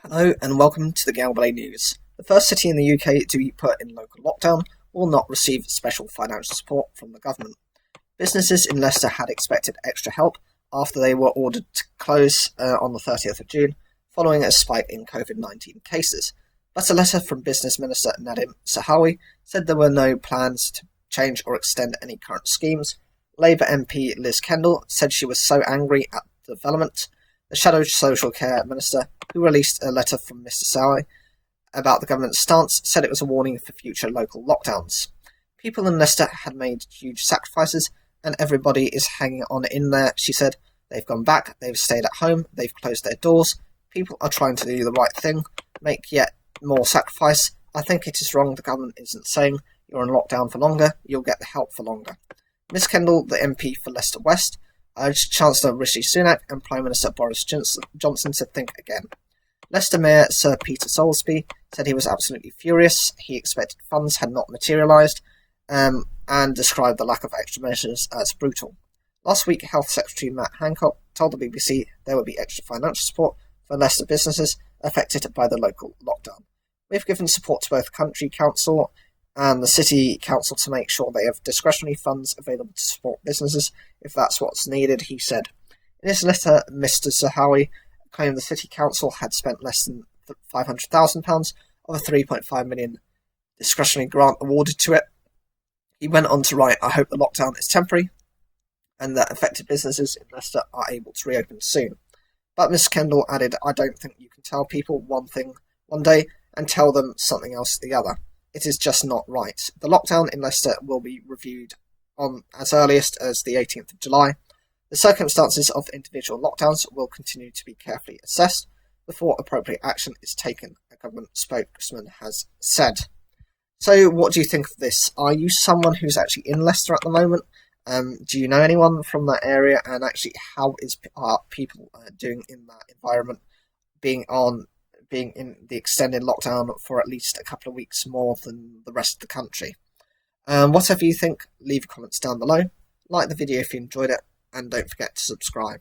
Hello and welcome to the Galway News. The first city in the UK to be put in local lockdown will not receive special financial support from the government. Businesses in Leicester had expected extra help after they were ordered to close on the 30th of June following a spike in COVID-19 cases. But a letter from Business Minister Nadim Sahawi said there were no plans to change or extend any current schemes. Labour MP Liz Kendall said she was so angry at the development. The Shadow Social Care Minister, who released a letter from Mr Sawi about the government's stance, said it was a warning for future local lockdowns. People in Leicester had made huge sacrifices and everybody is hanging on in there, she said. They've gone back, they've stayed at home, they've closed their doors. People are trying to do the right thing, make yet more sacrifice. I think it is wrong the government isn't saying you're on lockdown for longer, you'll get the help for longer. Miss Kendall, the MP for Leicester West, urged Chancellor Rishi Sunak and Prime Minister Boris Johnson to think again. Leicester Mayor Sir Peter Soulsby said he was absolutely furious. He expected funds had not materialised and described the lack of extra measures as brutal. Last week, Health Secretary Matt Hancock told the BBC there would be extra financial support for Leicester businesses affected by the local lockdown. We've given support to both Country Council and the City Council to make sure they have discretionary funds available to support businesses if that's what's needed, he said. In his letter, Mr Sahawi claimed the City Council had spent less than £500,000 of a £3.5 million discretionary grant awarded to it. He went on to write, I hope the lockdown is temporary and that affected businesses in Leicester are able to reopen soon. But Ms Kendall added, I don't think you can tell people one thing one day and tell them something else the other. It is just not right. The lockdown in Leicester will be reviewed on as earliest as the 18th of July. The circumstances of individual lockdowns will continue to be carefully assessed before appropriate action is taken, a government spokesman has said. So what do you think of this? Are you someone who's actually in Leicester at the moment? Do you know anyone from that area? And actually, how are people doing in that environment, being in the extended lockdown for at least a couple of weeks more than the rest of the country? Whatever you think, leave your comments down below. Like the video if you enjoyed it, and don't forget to subscribe.